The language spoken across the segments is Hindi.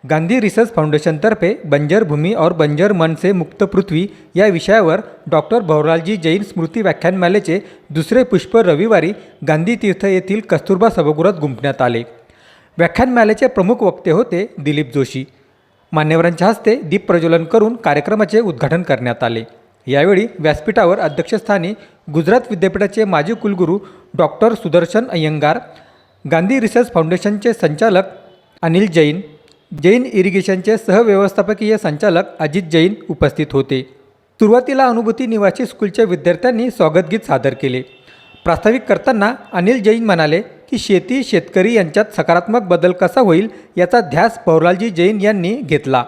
गांधी रिसर्च फाउंडेशनतर्फे बंजर भूमि और बंजर मन से मुक्त पृथ्वी या विषयावर डॉक्टर भवरालजी जैन स्मृती व्याख्यानमालेचे दुसरे पुष्प रविवारी गांधी तीर्थ येथील कस्तुरबा सभागृहात गुंफण्यात आले। व्याख्यानमालेचे प्रमुख वक्ते होते दिलीप जोशी। मान्यवरांच्या हस्ते दीप प्रज्वलन करून कार्यक्रमाचे उद्घाटन करण्यात आले। यावेळी व्यासपीठावर अध्यक्षस्थानी गुजरात विद्यापीठाचे माजी कुलगुरू डॉक्टर सुदर्शन अय्यंगार, गांधी रिसर्च फाउंडेशनचे संचालक अनिल जैन, जैन इरिगेशनचे सहव्यवस्थापकीय संचालक अजित जैन उपस्थित होते। सुरुवातीला अनुभूती निवासी स्कूलच्या विद्यार्थ्यांनी स्वागतगीत सादर केले। प्रास्ताविक करताना अनिल जैन म्हणाले की शेती शेतकरी यांच्यात सकारात्मक बदल कसा होईल याचा ध्यास भवरालजी जैन यांनी घेतला।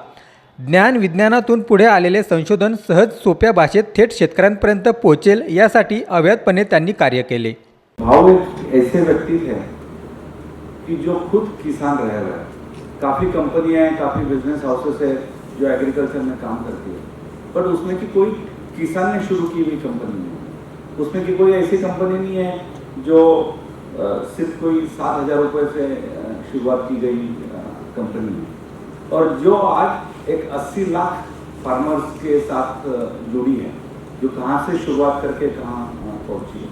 ज्ञान विज्ञानातून पुढे आलेले संशोधन सहज सोप्या भाषेत थेट शेतकऱ्यांपर्यंत पोहोचेल यासाठी अव्याहतपणे त्यांनी कार्य केले। भाव एक ऐसे व्यक्ति थे कि जो खुद किसान रह रहे हैं। काफ़ी कंपनियां हैं, काफ़ी बिजनेस हाउसेस है जो एग्रीकल्चर में काम करती है, पर उसमें की कोई किसान ने शुरू की हुई कंपनी नहीं है। उसमें की कोई ऐसी कंपनी नहीं है जो सिर्फ कोई 7,000 रुपये से शुरुआत की गई कंपनी है, और जो आज एक 80 लाख फार्मर्स के साथ जुड़ी है, जो कहाँ से शुरुआत करके कहाँ पहुँची है।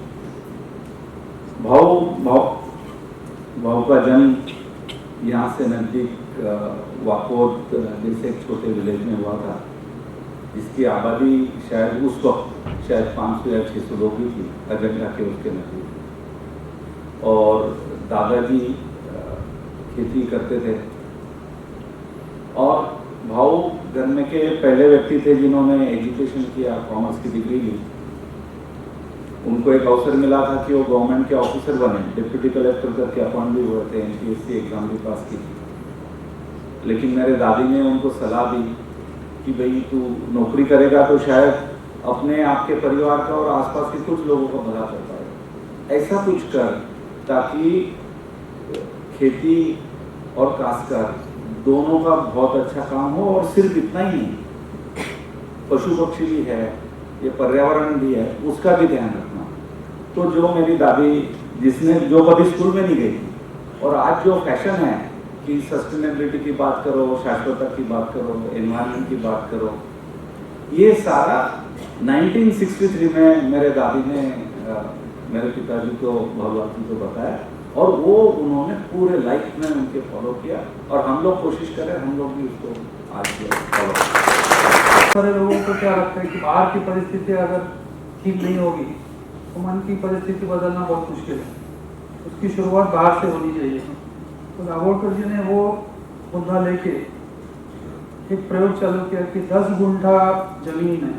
भाव का जन्म यहाँ से नज़दीक वाकोद जैसे एक छोटे विलेज में हुआ था, जिसकी आबादी शायद उस वक्त शायद 500 या 600 लोग ही थी, अजंता के उसके नज़दीक। और दादाजी खेती करते थे, और भाव घर में के पहले व्यक्ति थे जिन्होंने एजुकेशन किया, कॉमर्स की डिग्री ली। उनको एक अवसर मिला था कि वो गवर्नमेंट के ऑफिसर बने, डिप्टी कलेक्टर करके अपॉइंट भी हुए थे, NPSC एग्जाम भी पास की थी। लेकिन मेरे दादी ने उनको सलाह दी कि भाई तू नौकरी करेगा तो शायद अपने आपके परिवार का और आसपास के कुछ लोगों का भला कर पाएगा, ऐसा कुछ कर ताकि खेती और काश्तकार दोनों का बहुत अच्छा काम हो। और सिर्फ इतना ही नहीं, पशु पक्षी भी है, ये पर्यावरण भी है, उसका भी ध्यान रखना। तो जो मेरी दादी, जिसने जो कभी स्कूल में नहीं गई थी, और आज जो फैशन है कि सस्टेनेबिलिटी की बात करो, शाश्वतता की बात करो, एनवायरनमेंट की बात करो, ये सारा 1963 में मेरे दादी ने मेरे पिताजी को, भगवान जी को बताया, और वो उन्होंने पूरे लाइफ में उनके फॉलो किया। और हम लोग कोशिश करें, हम लोग भी उसको आज फॉलो। सारे लोगों को क्या लगता है कि बाहर की परिस्थिति अगर ठीक नहीं होगी तो मन की परिस्थिति बदलना बहुत मुश्किल है। उसकी शुरुआत बाहर से होनी चाहिए। तो दाभोलकर जी ने वो मुद्दा लेके एक प्रयोग चालू किया कि 10 गुंठा जमीन है,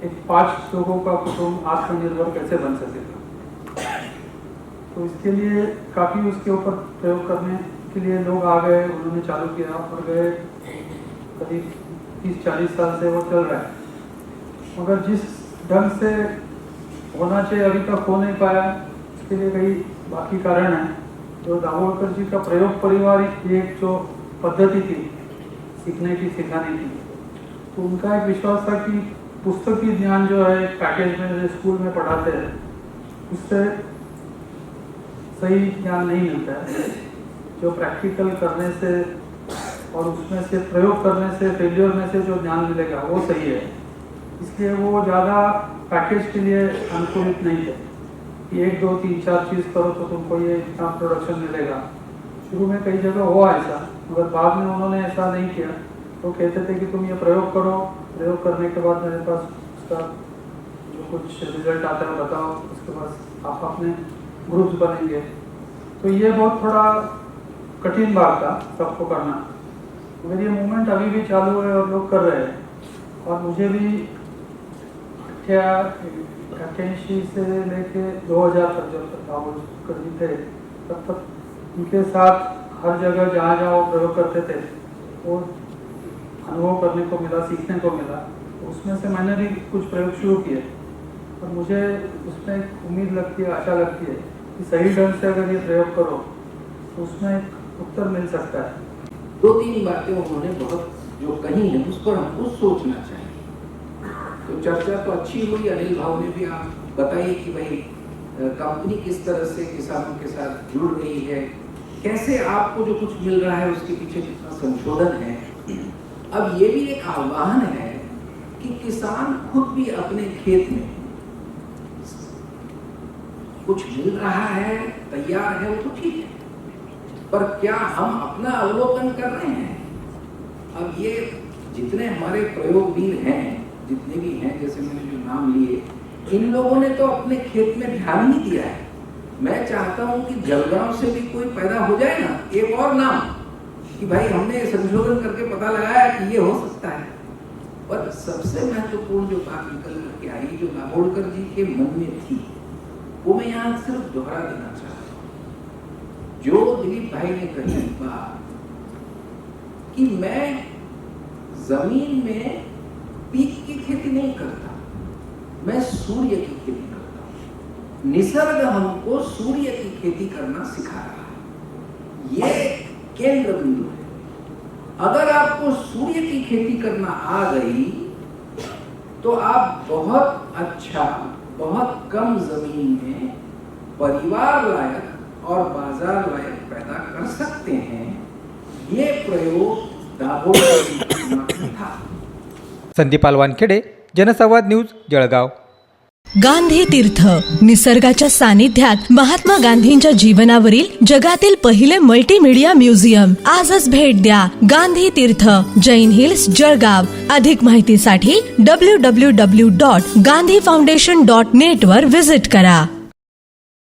एक 5 लोगों का कुटुंब आत्मनिर्भर कैसे बन सकेगा। तो इसके लिए काफ़ी उसके ऊपर प्रयोग करने के लिए लोग आ गए, उन्होंने चालू किया और गए। करीब 30-40 साल से वो चल रहा है, मगर जिस ढंग से होना चाहिए अभी तक हो नहीं पाया। इसके लिए कई बाकी कारण हैं। जो दाभोलकर जी का प्रयोग परिवार की एक जो पद्धति थी सीखने की, सिखाने की, तो उनका एक विश्वास था कि पुस्तकीय ज्ञान जो है पैकेज में जो स्कूल में पढ़ाते हैं उससे सही ज्ञान नहीं मिलता है। जो प्रैक्टिकल करने से और उसमें से प्रयोग करने से, फेलियर में से जो ज्ञान मिलेगा वो सही है। इसलिए वो ज़्यादा पैकेज के लिए अनुकूलित नहीं थे कि 1, 2, 3, 4 चीज़ करो तो तुमको ये इतना प्रोडक्शन मिलेगा। शुरू में कई जगह हुआ ऐसा, मगर बाद में उन्होंने ऐसा नहीं किया। तो कहते थे कि तुम ये प्रयोग करो, प्रयोग करने के बाद मेरे पास उसका जो कुछ रिजल्ट आता है बताओ, उसके बाद आप अपने ग्रुप्स बनेंगे। तो ये बहुत थोड़ा कठिन बात था सबको करना, मगर ये मूवमेंट अभी भी चालू है और लोग कर रहे हैं। और मुझे भी 88 से लेके 2000 तक जब तक दाभोलकर जी थे, तब तक उनके साथ हर जगह जहाँ जहाँ वो प्रयोग करते थे वो अनुभव करने को मिला, सीखने को मिला। तो उसमें से मैंने भी कुछ प्रयोग शुरू किए, और मुझे उसमें एक उम्मीद लगती है, आशा लगती है कि सही ढंग से अगर ये प्रयोग करो तो उसमें एक उत्तर मिल सकता है। 2-3 बातें उन्होंने बहुत जो कही है उस पर हमको सोचना चाहिए। तो चर्चा तो अच्छी हुई, अनिल भाव ने भी आप बताइए कि भाई कंपनी किस तरह से किसानों के साथ जुड़ रही है, कैसे आपको जो कुछ मिल रहा है उसके पीछे कितना संशोधन है। अब ये भी एक आह्वान है कि किसान खुद भी अपने खेत में कुछ मिल रहा है, तैयार है, वो तो ठीक है, पर क्या हम अपना अवलोकन कर रहे हैं? अब ये जितने हमारे प्रयोगवीर हैं, जितने भी हैं, जैसे मैंने जो नाम लिए, इन लोगों ने तो अपने खेत में ध्यान नहीं दिया है। मैं चाहता हूं कि जलगांव से भी कोई पैदा हो जाए ना, एक और नाम, कि भाई हमने संशोधन करके पता लगाया कि ये हो सकता है। पर सबसे महत्वपूर्ण जो बात निकल करके आई, जो दाभोलकर जी के मन में थी, वो मैं यहाँ सिर्फ दोहरा देना चाहता हूँ। जो दिलीप भाई ने कही बात कि मैं जमीन में पीक की खेती नहीं करता, मैं सूर्य की खेती करता हूँ। निसर्ग हमको सूर्य की खेती करना सिखा रहा है, ये केंद्र बिंदु है। अगर आपको सूर्य की खेती करना आ गई तो आप बहुत अच्छा, बहुत कम जमीन में परिवार लायक और बाजार लायक पैदा कर सकते हैं। ये प्रयोग दाभोलकर जी के दिमाग में था। संदीप वानखेडे, जनसंवाद न्यूज, जळगाव. गांधी तीर्थ, निसर्गाच्या सानिध्यात महात्मा गांधींच्या जीवनावरील जगातील पहिले मल्टीमीडिया म्युझियम. आजच भेट द्या. गांधी तीर्थ, जैन हिल्स, जळगाव. अधिक माहितीसाठी www.gandhifoundation.net वर विजिट करा.